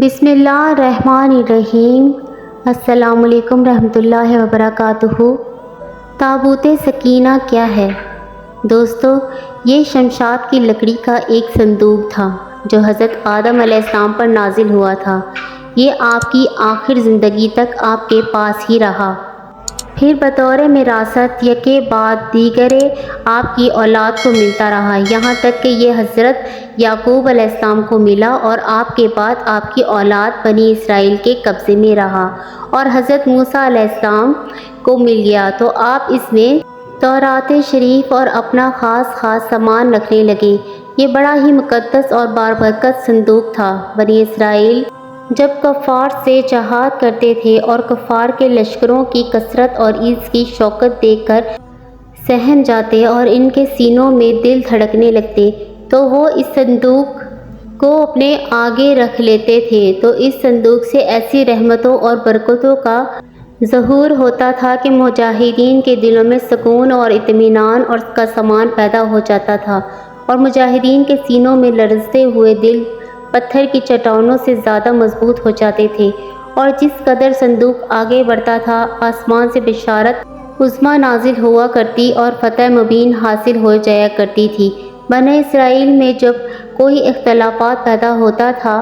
بسم اللہ الرحمن الرحیم۔ السلام علیکم رحمۃ اللہ وبرکاتہ۔ تابوت سکینہ کیا ہے؟ دوستو، یہ شمشاد کی لکڑی کا ایک صندوق تھا جو حضرت آدم علیہ السلام پر نازل ہوا تھا۔ یہ آپ کی آخر زندگی تک آپ کے پاس ہی رہا، پھر بطور میراثت یکے بعد دیگرے آپ کی اولاد کو ملتا رہا، یہاں تک کہ یہ حضرت یعقوب علیہ السلام کو ملا اور آپ کے بعد آپ کی اولاد بنی اسرائیل کے قبضے میں رہا اور حضرت موسیٰ علیہ السلام کو مل گیا تو آپ اس میں تورات شریف اور اپنا خاص سامان رکھنے لگے۔ یہ بڑا ہی مقدس اور بابرکت صندوق تھا۔ بنی اسرائیل جب کفار سے جہاد کرتے تھے اور کفار کے لشکروں کی کثرت اور اس کی شوکت دیکھ کر سہم جاتے اور ان کے سینوں میں دل دھڑکنے لگتے تو وہ اس صندوق کو اپنے آگے رکھ لیتے تھے، تو اس صندوق سے ایسی رحمتوں اور برکتوں کا ظہور ہوتا تھا کہ مجاہدین کے دلوں میں سکون اور اطمینان اور کا سامان پیدا ہو جاتا تھا، اور مجاہدین کے سینوں میں لرزتے ہوئے دل پتھر کی چٹانوں سے زیادہ مضبوط ہو جاتے تھے، اور جس قدر صندوق آگے بڑھتا تھا آسمان سے بشارت عظمیٰ نازل ہوا کرتی اور فتح مبین حاصل ہو جایا کرتی تھی۔ بنی اسرائیل میں جب کوئی اختلافات پیدا ہوتا تھا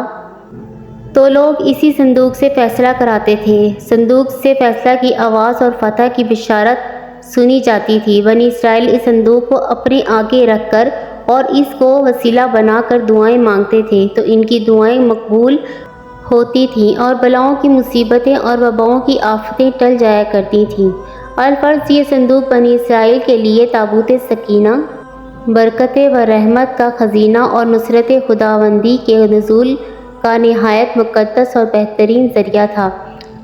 تو لوگ اسی صندوق سے فیصلہ کراتے تھے۔ صندوق سے فیصلہ کی آواز اور فتح کی بشارت سنی جاتی تھی۔ بنی اسرائیل اس صندوق کو اپنے آگے رکھ کر اور اس کو وسیلہ بنا کر دعائیں مانگتے تھے تو ان کی دعائیں مقبول ہوتی تھیں اور بلاؤں کی مصیبتیں اور وباؤں کی آفتیں ٹل جایا کرتی تھیں۔ الفرض یہ صندوق بنی اسرائیل کے لیے تابوت سکینہ، برکت و رحمت کا خزینہ اور نصرت خداوندی کے نزول کا نہایت مقدس اور بہترین ذریعہ تھا،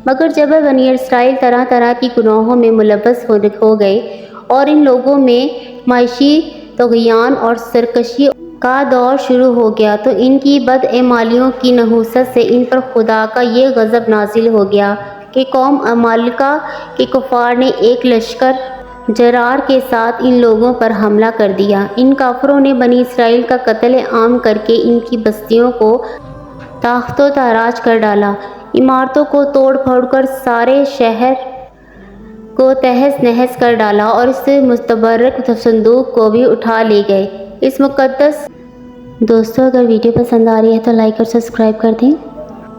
مگر جب بنی اسرائیل طرح طرح کی گناہوں میں ملوث ہو گئے اور ان لوگوں میں معاشی طغیان اور سرکشی کا دور شروع ہو گیا تو ان کی بدعمالیوں کی نحوست سے ان پر خدا کا یہ غضب نازل ہو گیا کہ قوم عمالقہ کے کفار نے ایک لشکر جرار کے ساتھ ان لوگوں پر حملہ کر دیا۔ ان کافروں نے بنی اسرائیل کا قتل عام کر کے ان کی بستیوں کو تاخت و تاراج کر ڈالا، عمارتوں کو توڑ پھوڑ کر سارے شہر کو تہس نہس کر ڈالا اور اس متبرک صندوق کو بھی اٹھا لے گئے۔ اس مقدس دوستو، اگر ویڈیو پسند آ رہی ہے تو لائک اور سبسکرائب کر دیں۔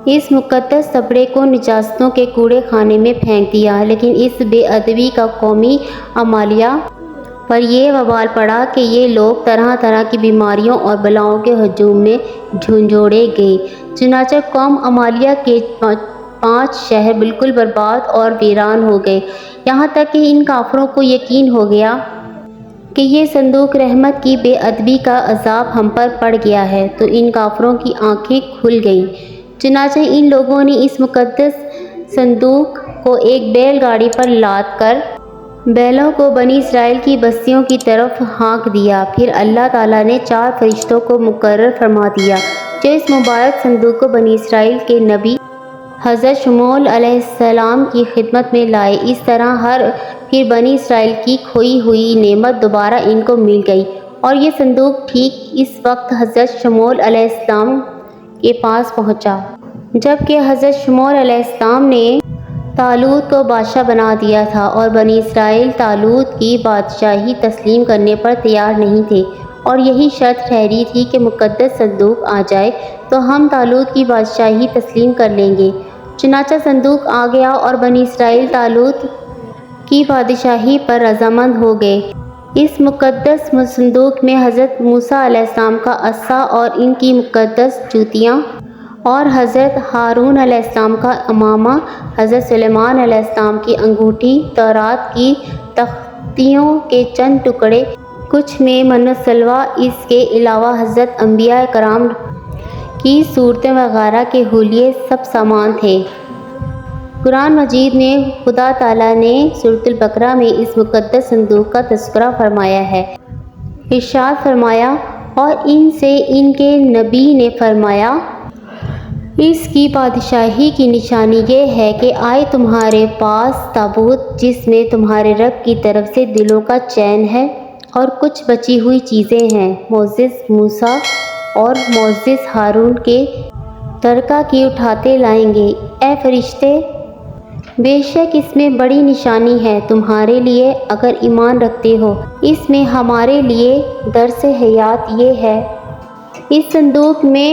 اس مقدس تبرے کو نجاستوں کے کوڑے خانے میں پھینک دیا، لیکن اس بے ادبی کا قومی عمالیہ پر یہ وبال پڑا کہ یہ لوگ طرح طرح کی بیماریوں اور بلاؤں کے ہجوم میں جھنجھوڑے گئے۔ چنانچہ قوم عمالیہ کے 5 شہر بالکل برباد اور ویران ہو گئے، یہاں تک کہ ان کافروں کو یقین ہو گیا کہ یہ صندوق رحمت کی بے ادبی کا عذاب ہم پر پڑ گیا ہے، تو ان کافروں کی آنکھیں کھل گئیں۔ چنانچہ ان لوگوں نے اس مقدس صندوق کو ایک بیل گاڑی پر لاد کر بیلوں کو بنی اسرائیل کی بستیوں کی طرف ہانک دیا۔ پھر اللہ تعالیٰ نے 4 فرشتوں کو مقرر فرما دیا جو اس مبارک صندوق کو بنی اسرائیل کے نبی حضرت شموئیل علیہ السلام کی خدمت میں لائے۔ اس طرح پھر بنی اسرائیل کی کھوئی ہوئی نعمت دوبارہ ان کو مل گئی، اور یہ صندوق ٹھیک اس وقت حضرت شموئیل علیہ السلام کے پاس پہنچا جبکہ حضرت شموئیل علیہ السلام نے طالوت کو بادشاہ بنا دیا تھا، اور بنی اسرائیل طالوت کی بادشاہی تسلیم کرنے پر تیار نہیں تھے، اور یہی شرط ٹھہری تھی کہ مقدس صندوق آ جائے تو ہم طالوت کی بادشاہی تسلیم کر لیں گے۔ چنانچہ صندوق آ گیا اور بنی اسرائیل طالوت کی بادشاہی پر رضامند ہو گئے۔ اس مقدس صندوق میں حضرت موسیٰ علیہ السلام کا عصا اور ان کی مقدس جوتیاں، اور حضرت ہارون علیہ السلام کا امامہ، حضرت سلیمان علیہ السلام کی انگوٹھی، تورات کی تختیوں کے چند ٹکڑے، کچھ میں من سلویٰ، اس کے علاوہ حضرت انبیاء کرام کی صورتیں وغیرہ کے حلیے سب سامان تھے۔ قرآن مجید میں خدا تعالیٰ نے سورۃ البقرہ میں اس مقدس صندوق کا تذکرہ فرمایا ہے۔ ارشاد فرمایا، اور ان سے ان کے نبی نے فرمایا، اس کی بادشاہی کی نشانی یہ ہے کہ آئے تمہارے پاس تابوت جس میں تمہارے رب کی طرف سے دلوں کا چین ہے اور کچھ بچی ہوئی چیزیں ہیں، معزز موسیٰ اور معزز ہارون کے ترکہ کی اٹھاتے لائیں گے۔ اے فرشتے، بے شک اس میں بڑی نشانی ہے تمہارے لیے اگر ایمان رکھتے ہو۔ اس میں ہمارے لیے درس حیات یہ ہے۔ اس صندوق میں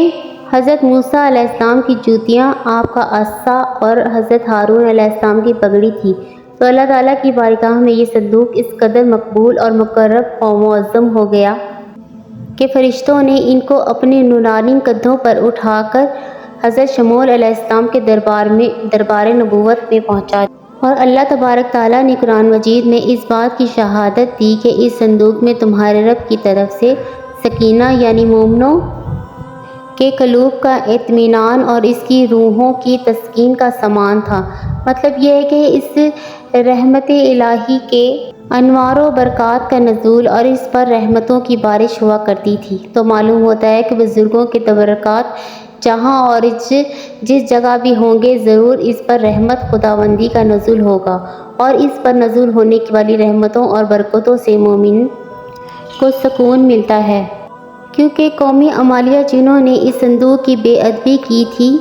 حضرت موسیٰ علیہ السلام کی جوتیاں، آپ کا عصا اور حضرت ہارون علیہ السلام کی پگڑی تھی۔ تو اللہ تعالیٰ کی بارگاہ میں یہ صندوق اس قدر مقبول اور مقرب و معظم ہو گیا کہ فرشتوں نے ان کو اپنے نورانی کندھوں پر اٹھا کر حضرت شمعون علیہ السلام کے دربار نبوت میں پہنچا دیا۔ اور اللہ تبارک تعالیٰ نے قرآن مجید میں اس بات کی شہادت دی کہ اس صندوق میں تمہارے رب کی طرف سے سکینہ یعنی مومنوں کے قلوب کا اطمینان اور اس کی روحوں کی تسکین کا سامان تھا۔ مطلب یہ ہے کہ اس رحمت الہی کے انوار و برکات کا نزول اور اس پر رحمتوں کی بارش ہوا کرتی تھی۔ تو معلوم ہوتا ہے کہ بزرگوں کے تبرکات جہاں اور جس جگہ بھی ہوں گے ضرور اس پر رحمت خداوندی کا نزول ہوگا، اور اس پر نزول ہونے والی رحمتوں اور برکتوں سے مومن کو سکون ملتا ہے، کیونکہ قوم عمالیہ جنہوں نے اس صندوق کی بے ادبی کی تھی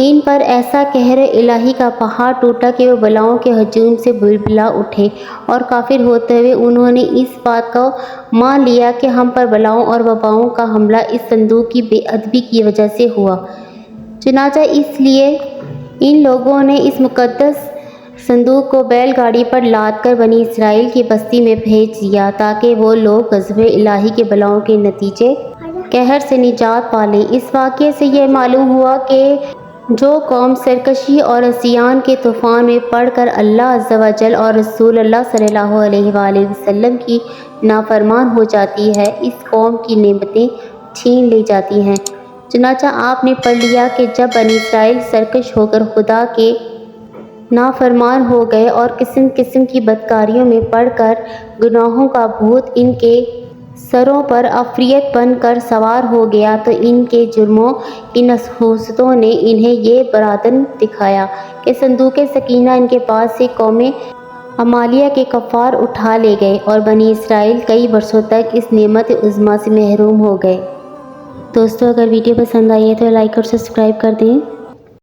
ان پر ایسا قہر الہی کا پہاڑ ٹوٹا کہ وہ بلاؤں کے ہجوم سے بلبلا اٹھے، اور کافر ہوتے ہوئے انہوں نے اس بات کو مان لیا کہ ہم پر بلاؤں اور وباؤں کا حملہ اس صندوق کی بے ادبی کی وجہ سے ہوا۔ چنانچہ اس لیے ان لوگوں نے اس مقدس صندوق کو بیل گاڑی پر لاد کر بنی اسرائیل کی بستی میں بھیج دیا تاکہ وہ لوگ غضب الہی کے بلاؤں کے نتیجے قہر سے نجات پالیں۔ اس واقعے سے یہ معلوم ہوا کہ جو قوم سرکشی اور عصیان کے طوفان میں پڑ کر اللہ عز و جل اور رسول اللہ صلی اللہ علیہ وآلہ وسلم کی نافرمان ہو جاتی ہے، اس قوم کی نعمتیں چھین لی جاتی ہیں۔ چنانچہ آپ نے پڑھ لیا کہ جب بنی اسرائیل سرکش ہو کر خدا کے نافرمان ہو گئے اور قسم قسم کی بدکاریوں میں پڑ کر گناہوں کا بھوت ان کے سروں پر عفریت بن کر سوار ہو گیا، تو ان کے جرموں کی نحوستوں نے انہیں یہ برادن دکھایا کہ صندوق سکینہ ان کے پاس سے قوم عمالیہ کے کفار اٹھا لے گئے، اور بنی اسرائیل کئی برسوں تک اس نعمت عظمیٰ سے محروم ہو گئے۔ دوستو، اگر ویڈیو پسند آئی ہے تو لائک اور سبسکرائب کر دیں۔